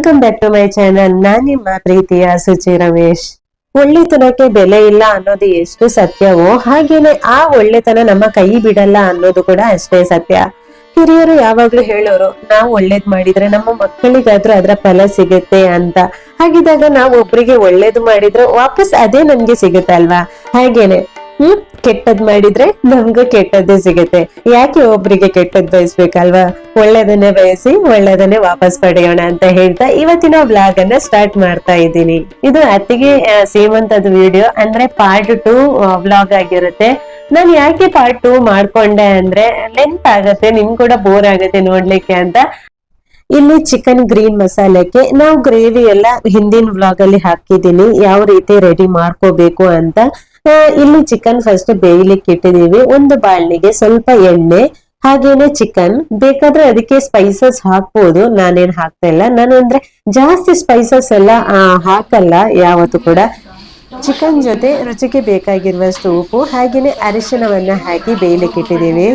Welcome back to my channel. ನಾನ್ ನಿಮ್ಮ ಪ್ರೀತಿಯ ಸುಚಿ ರಮೇಶ್. ಒಳ್ಳೆತನಕ್ಕೆ ಬೆಲೆ ಇಲ್ಲ ಅನ್ನೋದು ಎಷ್ಟು ಸತ್ಯವೋ ಹಾಗೇನೆ ಆ ಒಳ್ಳೆತನ ನಮ್ಮ ಕೈ ಬಿಡಲ್ಲ ಅನ್ನೋದು ಕೂಡ ಅಷ್ಟೇ ಸತ್ಯ. ಹಿರಿಯರು ಯಾವಾಗ್ಲೂ ಹೇಳೋರು, ನಾವು ಒಳ್ಳೇದ್ ಮಾಡಿದ್ರೆ ನಮ್ಮ ಮಕ್ಕಳಿಗಾದ್ರೂ ಅದ್ರ ಫಲ ಸಿಗುತ್ತೆ ಅಂತ. ಹಾಗಿದ್ದಾಗ ನಾವು ಒಬ್ರಿಗೆ ಒಳ್ಳೇದು ಮಾಡಿದ್ರೆ ವಾಪಸ್ ಅದೇ ನಮ್ಗೆ ಸಿಗುತ್ತೆ ಅಲ್ವಾ? ಹಾಗೇನೆ ಕೆಟ್ಟದ್ ಮಾಡಿದ್ರೆ ನಮ್ಗೂ ಕೆಟ್ಟದ್ದೇ ಸಿಗುತ್ತೆ. ಯಾಕೆ ಒಬ್ರಿಗೆ ಕೆಟ್ಟದ್ ಬಯಸ್ಬೇಕಲ್ವಾ? ಒಳ್ಳೇದನ್ನೇ ಬಯಸಿ ಒಳ್ಳೇದನ್ನೇ ವಾಪಸ್ ಪಡೆಯೋಣ ಅಂತ ಹೇಳ್ತಾ ಇವತ್ತಿನ ವ್ಲಾಗ್ ಅನ್ನ ಸ್ಟಾರ್ಟ್ ಮಾಡ್ತಾ ಇದ್ದೀನಿ. ಇದು ಅತ್ತಿಗೆ ಸೀಮಂತದ ವಿಡಿಯೋ, ಅಂದ್ರೆ ಪಾರ್ಟ್ 2 ವ್ಲಾಗ್ ಆಗಿರುತ್ತೆ. ನಾನು ಯಾಕೆ ಪಾರ್ಟ್ 2 ಮಾಡ್ಕೊಂಡೆ ಅಂದ್ರೆ ಲೆಂತ್ ಆಗತ್ತೆ, ನಿಮ್ ಕೂಡ ಬೋರ್ ಆಗತ್ತೆ ನೋಡ್ಲಿಕ್ಕೆ ಅಂತ. ಇಲ್ಲಿ ಚಿಕನ್ ಗ್ರೀನ್ ಮಸಾಲೆಗೆ ನಾವು ಗ್ರೇವಿ ಎಲ್ಲ ಹಿಂದಿನ ವ್ಲಾಗ್ ಅಲ್ಲಿ ಹಾಕಿದೀನಿ, ಯಾವ ರೀತಿ ರೆಡಿ ಮಾಡ್ಕೋಬೇಕು ಅಂತ. ಇಲ್ಲಿ ಚಿಕನ್ ಫಸ್ಟ್ ಬೇಯಲಿಕ್ಕೆ ಇಟ್ಟಿದೀವಿ. ಒಂದು ಬಾಳ್ನಿಗೆ ಸ್ವಲ್ಪ ಎಣ್ಣೆ ಹಾಗೇನೆ ಚಿಕನ್, ಬೇಕಾದ್ರೆ ಅದಕ್ಕೆ ಸ್ಪೈಸಸ್ ಹಾಕ್ಬೋದು. ನಾನೇನ್ ಹಾಕ್ತಾ ಇಲ್ಲ, ನಾನು ಅಂದ್ರೆ ಜಾಸ್ತಿ ಸ್ಪೈಸಸ್ ಎಲ್ಲ ಹಾಕಲ್ಲ ಯಾವತ್ತು ಕೂಡ. ಚಿಕನ್ ಜೊತೆ ರುಚಿಗೆ ಬೇಕಾಗಿರುವಷ್ಟು ಉಪ್ಪು ಹಾಗೇನೆ ಅರಿಶಿಣವನ್ನ ಹಾಕಿ ಬೇಯಲಿಕ್ಕೆ ಇಟ್ಟಿದೀವಿ.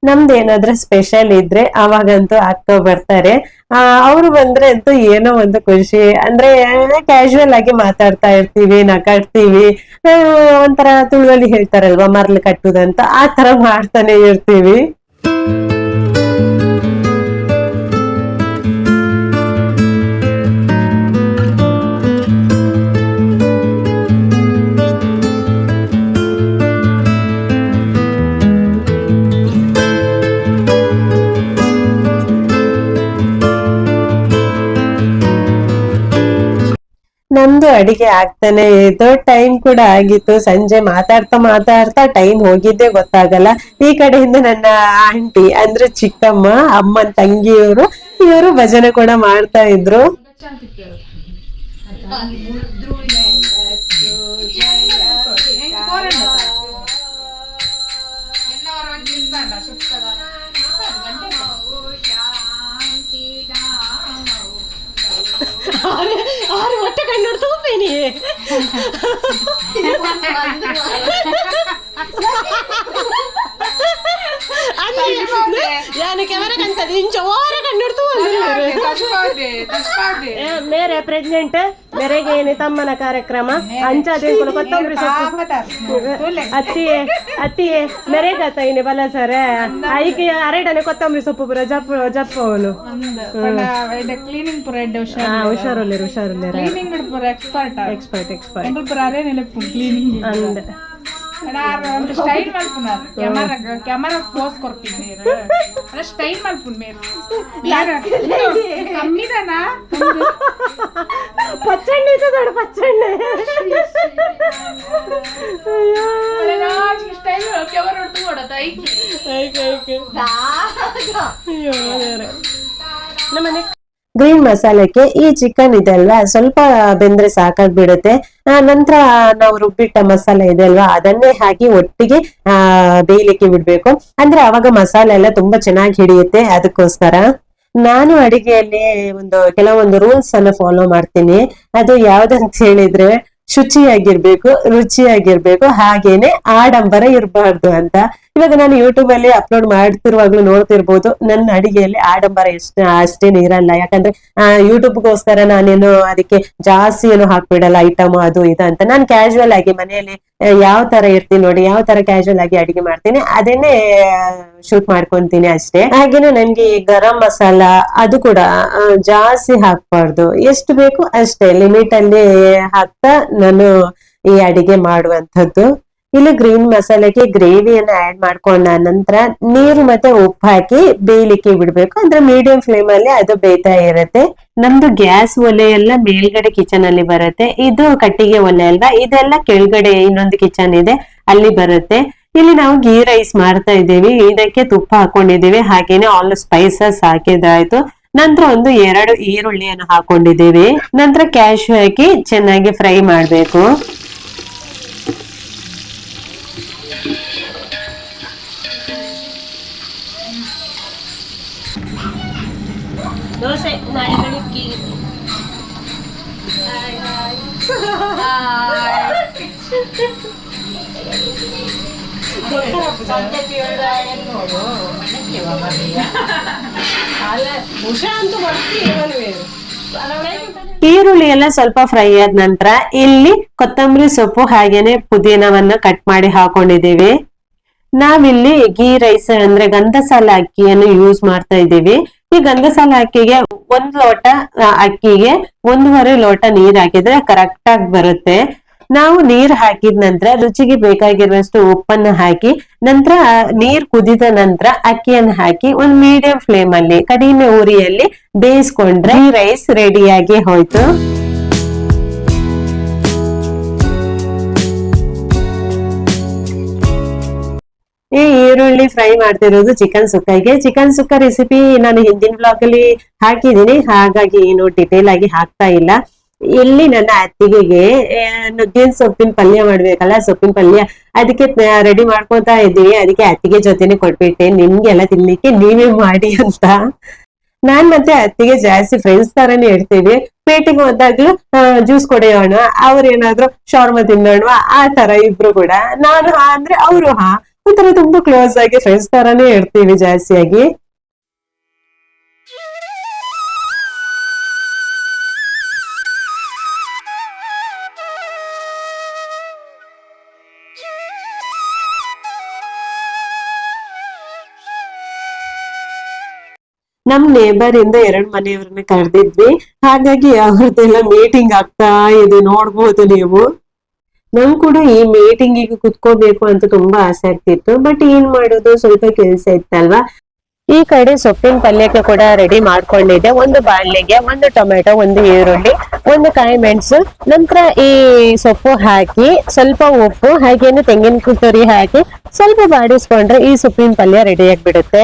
ನಮ್ದೇನಾದ್ರೂ ಸ್ಪೆಷಲ್ ಇದ್ರೆ ಅವಾಗಂತೂ ಅಕ್ಕ ಬರ್ತಾರೆ. ಅವ್ರು ಬಂದ್ರೆ ಅಂತೂ ಏನೋ ಒಂದು ಖುಷಿ. ಅಂದ್ರೆ ಕ್ಯಾಶುವಲ್ ಆಗಿ ಮಾತಾಡ್ತಾ ಇರ್ತೀವಿ, ನಗಾಡ್ತೀವಿ, ಒಂಥರ ತುಳುವಲ್ಲಿ ಹೇಳ್ತಾರಲ್ವಾ ಮರ್ಲು ಕಟ್ಟುದಂತ, ಆ ತರ ಮಾಡ್ತಾನೆ ಇರ್ತೀವಿ. ನಮ್ದು ಅಡಿಗೆ ಆಗ್ತಾನೆ ಇತ್ತು, ಟೈಮ್ ಕೂಡ ಆಗಿತ್ತು. ಸಂಜೆ ಮಾತಾಡ್ತಾ ಮಾತಾಡ್ತಾ ಟೈಮ್ ಹೋಗಿದ್ದೆ ಗೊತ್ತಾಗಲ್ಲ. ಈ ಕಡೆಯಿಂದ ನನ್ನ ಆಂಟಿ ಅಂದ್ರೆ ಚಿಕ್ಕಮ್ಮ, ಅಮ್ಮನ ತಂಗಿಯವರು, ಇವರು ಭಜನೆ ಕೂಡ ಮಾಡ್ತಾ ಇದ್ರು. ಆರು ಹೊಟ್ಟೆ ಕಣ್ಣು ತಗೋಬೇನಿ ಮೇರೆ ಪ್ರೆಗ್ನೆಂಟ್ ಮೇರೆಗೆ ಏನಿ ತಮ್ಮನ ಕಾರ್ಯಕ್ರಮ ಅಂಚಾದೇನು ಕೊತ್ತಂಬರಿ ಸೊಪ್ಪು ಅತ್ತಿಯೇ ಮೆರೆಗತ್ತ ಇನಿ ಬಲ ಸರ್ ಐಕೆ ಅರೆಡನೆ ಕೊತ್ತಂಬರಿ ಸೊಪ್ಪು ಪುರ ಜಪ್ಪ ಅವನು ಕ್ಲೀನಿಂಗ್ ಪುರ ಹುಷಾರುಲ್ಲೇರು ಎಕ್ಸ್ಪರ್ಟ್ ಅಂದ ಸ್ಟೈಲ್ ಮಾಡ್ಪುನಾರು ಕ್ಯಾಮರಾ ಪೋಸ್ ಕೊರ್ಪಿದ್ದೀರ ಸ್ಟೈಲ್ ಮಾಡ್ಪುನ್ ಮೇರು ಕಮ್ಮಿದಾನ ಪಚ್ಚಣ್ಣೆ ದೊಡ್ಡ ಪಚ್ಚಣ್ಣೆ ಸ್ಟೈಲ್ ಕ್ಯಾಮರಾ ಹೊಡ್ತು ಕೊಡತ್ತ ನಮ್ಮನೆ ಗ್ರೀನ್ ಮಸಾಲೆಗೆ ಈ ಚಿಕನ್ ಇದೆಲ್ಲ ಸ್ವಲ್ಪ ಬೆಂದ್ರೆ ಸಾಕಾಗ್ಬಿಡುತ್ತೆ. ನಂತರ ನಾವು ರುಬ್ಬಿಟ್ಟ ಮಸಾಲೆ ಇದೆ ಅಲ್ವಾ, ಅದನ್ನೇ ಹಾಕಿ ಒಟ್ಟಿಗೆ ಬೇಯಲಿಕ್ಕೆ ಬಿಡ್ಬೇಕು. ಅಂದ್ರೆ ಅವಾಗ ಮಸಾಲೆ ಎಲ್ಲ ತುಂಬಾ ಚೆನ್ನಾಗಿ ಹಿಡಿಯುತ್ತೆ. ಅದಕ್ಕೋಸ್ಕರ ನಾನು ಅಡಿಗೆಯಲ್ಲಿ ಕೆಲವೊಂದು ರೂಲ್ಸ್ ಅನ್ನ ಫಾಲೋ ಮಾಡ್ತೀನಿ. ಅದು ಯಾವ್ದಂತ ಹೇಳಿದ್ರೆ ಶುಚಿಯಾಗಿರ್ಬೇಕು, ರುಚಿಯಾಗಿರ್ಬೇಕು, ಹಾಗೇನೆ ಆಡಂಬರ ಇರಬಾರ್ದು ಅಂತ. ಇವಾಗ ನಾನು ಯೂಟ್ಯೂಬ್ ಅಲ್ಲಿ ಅಪ್ಲೋಡ್ ಮಾಡ್ತಿರುವಾಗ್ಲೂ ನೋಡ್ತಿರ್ಬೋದು, ನನ್ನ ಅಡಿಗೆಯಲ್ಲಿ ಆಡಂಬರ ಅಷ್ಟೇನು ಇರಲ್ಲ. ಯಾಕಂದ್ರೆ ಯೂಟ್ಯೂಬ್ಗೋಸ್ಕರ ನಾನೇನು ಅದಕ್ಕೆ ಜಾಸ್ತಿ ಏನು ಹಾಕ್ಬಿಡಲ್ಲ ಐಟಮ್ ಅದು ಇದು ಅಂತ. ನಾನು ಕ್ಯಾಶುವಲ್ ಆಗಿ ಮನೆಯಲ್ಲಿ ಯಾವ ತರ ಇರ್ತೀನಿ ನೋಡಿ, ಯಾವ ತರ ಕ್ಯಾಶುವಲ್ ಆಗಿ ಅಡಿಗೆ ಮಾಡ್ತೀನಿ ಅದನ್ನೇ ಶೂಟ್ ಮಾಡ್ಕೊಂತೀನಿ ಅಷ್ಟೇ. ಹಾಗೇನೆ ನನ್ಗೆ ಗರಂ ಮಸಾಲ ಅದು ಕೂಡ ಜಾಸ್ತಿ ಹಾಕ್ಬಾರ್ದು, ಎಷ್ಟು ಬೇಕು ಅಷ್ಟೇ ಲಿಮಿಟ್ ಅಲ್ಲಿ ಹಾಕ್ತಾ ನಾನು ಈ ಅಡಿಗೆ ಮಾಡುವಂಥದ್ದು. ಇಲ್ಲಿ ಗ್ರೀನ್ ಮಸಾಲೆಗೆ ಗ್ರೇವಿಯನ್ನ ಆಡ್ ಮಾಡ್ಕೊಂಡ ನಂತರ ನೀರು ಮತ್ತೆ ಉಪ್ಪು ಹಾಕಿ ಬೇಯಲಿಕ್ಕೆ ಬಿಡ್ಬೇಕು. ಅಂದ್ರೆ ಮೀಡಿಯಂ ಫ್ಲೇಮ್ ಅಲ್ಲಿ ಅದು ಬೇಯ್ತಾ ಇರುತ್ತೆ. ನಮ್ದು ಗ್ಯಾಸ್ ಒಲೆ ಎಲ್ಲ ಮೇಲ್ಗಡೆ ಕಿಚನ್ ಅಲ್ಲಿ ಬರುತ್ತೆ, ಇದು ಕಟ್ಟಿಗೆ ಒಲೆ ಅಲ್ವಾ, ಇದೆಲ್ಲ ಕೆಳಗಡೆ ಇನ್ನೊಂದು ಕಿಚನ್ ಇದೆ ಅಲ್ಲಿ ಬರುತ್ತೆ. ಇಲ್ಲಿ ನಾವು ಗೀ ರೈಸ್ ಮಾಡ್ತಾ ಇದ್ದೀವಿ. ಇದಕ್ಕೆ ತುಪ್ಪ ಹಾಕೊಂಡಿದ್ದೀವಿ, ಹಾಗೇನೆ ಆಲ್ ಸ್ಪೈಸಸ್ ಹಾಕಿದಾಯ್ತು. ನಂತರ ಒಂದು 2 ಈರುಳ್ಳಿಯನ್ನು ಹಾಕೊಂಡಿದ್ದೀವಿ. ನಂತರ ಕ್ಯಾಶ್ಯೂ ಹಾಕಿ ಚೆನ್ನಾಗಿ ಫ್ರೈ ಮಾಡ್ಬೇಕು. ದೋಸೆ ನಾಳೆ ಬೆಳಿಗ್ಗೆ ಈರುಳ್ಳಿ ಎಲ್ಲ ಸ್ವಲ್ಪ ಫ್ರೈ ಆದ ನಂತರ ಇಲ್ಲಿ ಕೊತ್ತಂಬರಿ ಸೊಪ್ಪು ಹಾಗೇನೆ ಪುದೀನವನ್ನ ಕಟ್ ಮಾಡಿ ಹಾಕೊಂಡಿದ್ದೀವಿ. ನಾವಿಲ್ಲಿ ಗೀ ರೈಸ್ ಅಂದ್ರೆ ಗಂಧಸಾಲ ಅಕ್ಕಿಯನ್ನು ಯೂಸ್ ಮಾಡ್ತಾ ಇದ್ದೀವಿ. ಈ ಗಂಧಸಾಲ ಅಕ್ಕಿಗೆ 1 ಲೋಟ ಅಕ್ಕಿಗೆ 1.5 ಲೋಟ ನೀರ್ ಹಾಕಿದ್ರೆ ಕರೆಕ್ಟ್ ಆಗಿ ಬರುತ್ತೆ. ನಾವು ನೀರ್ ಹಾಕಿದ ನಂತರ ರುಚಿಗೆ ಬೇಕಾಗಿರುವಷ್ಟು ಉಪ್ಪನ್ನ ಹಾಕಿ ನಂತರ ನೀರ್ ಕುದಿದ ನಂತರ ಅಕ್ಕಿಯನ್ನು ಹಾಕಿ ಒಂದು ಮೀಡಿಯಂ ಫ್ಲೇಮ್ ಅಲ್ಲಿ ಕಡಿಮೆ ಉರಿಯಲ್ಲಿ ಬೇಯಿಸ್ಕೊಂಡ್ರೆ ಈ ರೈಸ್ ರೆಡಿಯಾಗಿ ಹೋಯ್ತು. ಈ ಈರುಳ್ಳಿ ಫ್ರೈ ಮಾಡ್ತಿರೋದು ಚಿಕನ್ ಸುಕ್ಕಗೆ. ಚಿಕನ್ ಸುಕ್ಕ ರೆಸಿಪಿ ನಾನು ಹಿಂದಿನ ಬ್ಲಾಗ್ ಅಲ್ಲಿ ಹಾಕಿದೀನಿ, ಹಾಗಾಗಿ ಏನು ಡಿಟೇಲ್ ಆಗಿ ಹಾಕ್ತಾ ಇಲ್ಲ. ಇಲ್ಲಿ ನನ್ನ ಅತ್ತಿಗೆಗೆ ನುಗ್ಗಿನ ಸೊಪ್ಪಿನ ಪಲ್ಯ ಮಾಡ್ಬೇಕಲ್ಲ, ಸೊಪ್ಪಿನ ಪಲ್ಯ ಅದಕ್ಕೆ ರೆಡಿ ಮಾಡ್ಕೊತಾ ಇದ್ದೀವಿ. ಅದಕ್ಕೆ ಅತ್ತಿಗೆ ಜೊತೆನೆ ಕೊಟ್ಬಿಟ್ಟೆ, ನಿಮ್ಗೆಲ್ಲ ತಿನ್ಲಿಕ್ಕೆ ನೀವೇ ಮಾಡಿ ಅಂತ. ನಾನ್ ಮತ್ತೆ ಅತ್ತಿಗೆ ಜಾಸ್ತಿ ಫ್ರೆಂಡ್ಸ್ ತರಾನೇ ಇರ್ತೀವಿ. ಪೇಟೆಗೆ ಹೋದಾಗ್ಲೂ ಜ್ಯೂಸ್ ಕೊಡೆಯೋಣ, ಅವ್ರೇನಾದ್ರು ಶಾರ್ಮ ತಿನ್ನೋಣ, ಆ ತರ ಇಬ್ರು ಕೂಡ. ನಾನು ಹಾ ಅಂದ್ರೆ ಅವರು ಹಾ, ಒಂಥರ ತುಂಬಾ ಕ್ಲೋಸ್ ಆಗಿ ಫ್ರೆಂಡ್ಸ್ ತರಾನೇ ಇರ್ತೀವಿ ಜಾಸ್ತಿಯಾಗಿ. ನಮ್ ನೇಬರ್ ಇಂದ 2 ಮನೆಯವ್ರನ್ನ ಕರೆದಿದ್ವಿ, ಹಾಗಾಗಿ ಅವ್ರದ್ದೆಲ್ಲ ಮೀಟಿಂಗ್ ಆಗ್ತಾ ಇದೆ, ನೋಡ್ಬೋದು ನೀವು. ನಮ್ ಕೂಡ ಈ ಮೀಟಿಂಗಿಗೆ ಕುತ್ಕೋಬೇಕು ಅಂತ ತುಂಬಾ ಆಸೆ ಆಗ್ತಿತ್ತು, ಬಟ್ ಏನ್ ಮಾಡೋದು, ಸ್ವಲ್ಪ ಕೆಲ್ಸ ಇತ್ತಲ್ವಾ. ಈ ಕಡೆ ಸೊಪ್ಪಿನ ಪಲ್ಯಕ್ಕೆ ಕೂಡ ರೆಡಿ ಮಾಡ್ಕೊಂಡಿದ್ದೆ. ಒಂದು ಬಾಣಲೆಗೆ 1 ಟೊಮೆಟೊ, 1 ಈರುಳ್ಳಿ, 1 ಕಾಯಿ ಮೆಣಸು, ನಂತರ ಈ ಸೊಪ್ಪು ಹಾಕಿ ಸ್ವಲ್ಪ ಉಪ್ಪು ಹಾಗೇನೆ ತೆಂಗಿನ ತುರಿ ಹಾಕಿ ಸ್ವಲ್ಪ ಬಾಡಿಸ್ಕೊಂಡ್ರೆ ಈ ಸೊಪ್ಪಿನ ಪಲ್ಯ ರೆಡಿ ಆಗಿಬಿಡುತ್ತೆ.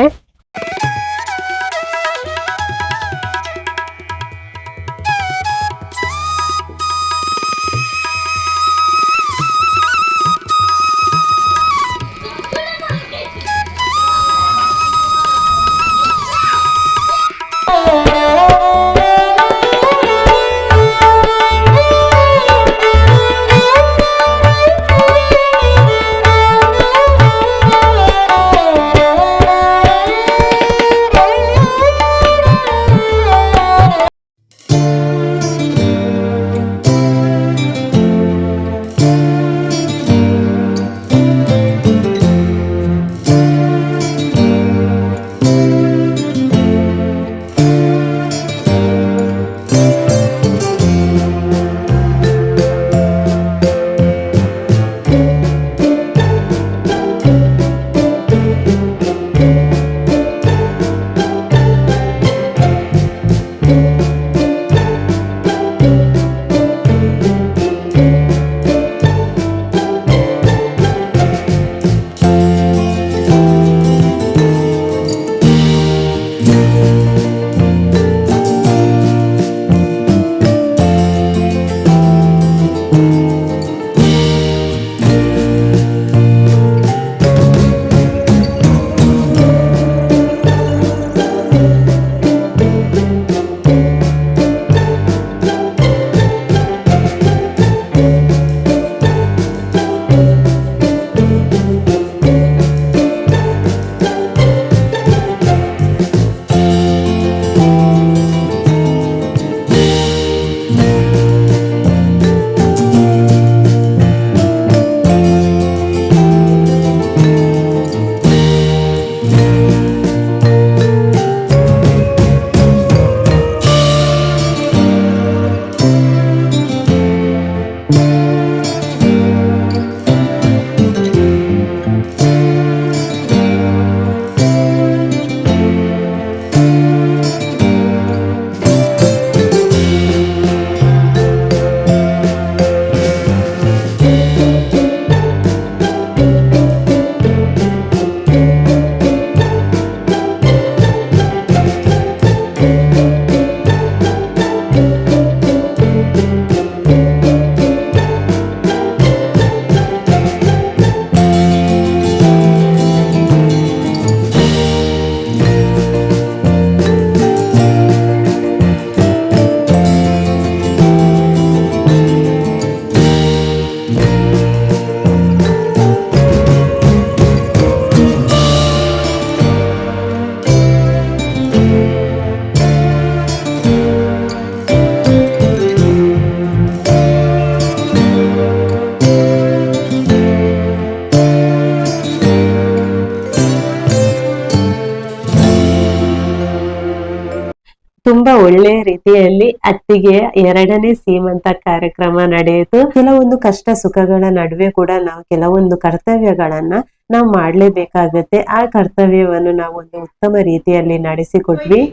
ತುಂಬಾ ಒಳ್ಳೆ ರೀತಿಯಲ್ಲಿ ಅತ್ತಿಗೆ 2ನೇ ಸೀಮಂತ ಕಾರ್ಯಕ್ರಮ ನಡೆಯಿತು. ಕೆಲವೊಂದು ಕಷ್ಟ ಸುಖಗಳ ನಡುವೆ ಕೂಡ ನಾವು ಕೆಲವೊಂದು ಕರ್ತವ್ಯಗಳನ್ನ ನಾವು ಮಾಡ್ಲೇಬೇಕಾಗತ್ತೆ. ಆ ಕರ್ತವ್ಯವನ್ನು ನಾವು ಒಂದು ಉತ್ತಮ ರೀತಿಯಲ್ಲಿ ನಡೆಸಿಕೊಟ್ವಿ.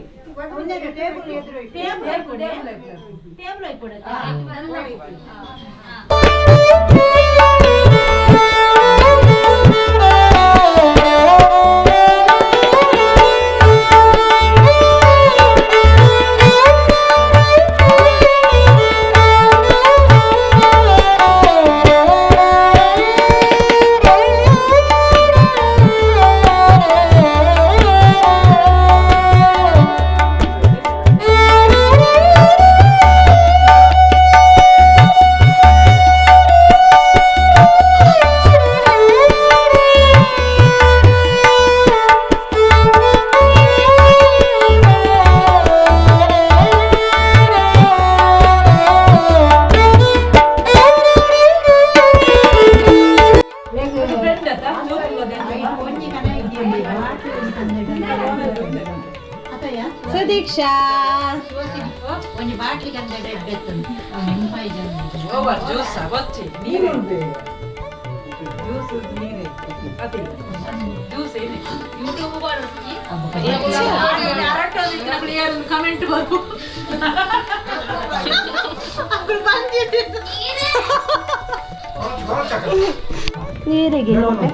ಸುದೀಕ್ಷಾ ಒಂಜಿ ಬಾಟ್ಲಿ ಕಂಡ ಎಡ್ಡೆತ್ತನು ಜ್ಯೂಸ್ ಬಚ್ಚಿ ನೀರುಂಟು ಜ್ಯೂಸ್ ನೀರೇ ಅದೇ ಜ್ಯೂಸ್ ಏನೇ ಯೂಟ್ಯೂಬ್ ಬಾರೊತ್ತಿ ಕಮೆಂಟ್ ಬರ್ಕು ನೀರಿಗೆ ಲೋಟೆ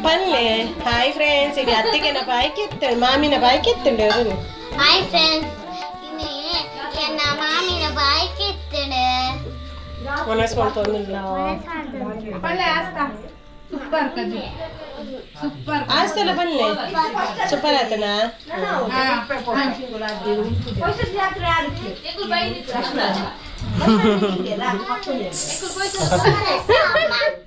ಪಲ್ಲೆ. ಹಾಯ್ ಫ್ರೆಂಡ್ಸ್, ಈಗ ಅತ್ತಿಗೆನ ಬಾಯ್ಕೆ ಎತ್ತಂಡು ಮಾಮಿನ ಬಾಯ್ಕೆ ಎತ್ತಂಡು ಅವರು. ಹಾಯ್ ಫ್ರೆಂಡ್ಸ್, ಎನ್ನ ಮಾಮಿನ ಬಾಯ್ಕೆ ಎತ್ತಡೆ ಮನಸ್ಕೊಂತೊಂದಿಲ್ಲ ಪಲ್ಲೆ ಆಸ್ತಾ ಸೂಪರ್ ಕಜಿ ಸೂಪರ್ ಆಸ್ತಲ ಪಲ್ಲೆ ಸೂಪರ್ ಆತನಾ. ಸಾಂಬಾರ್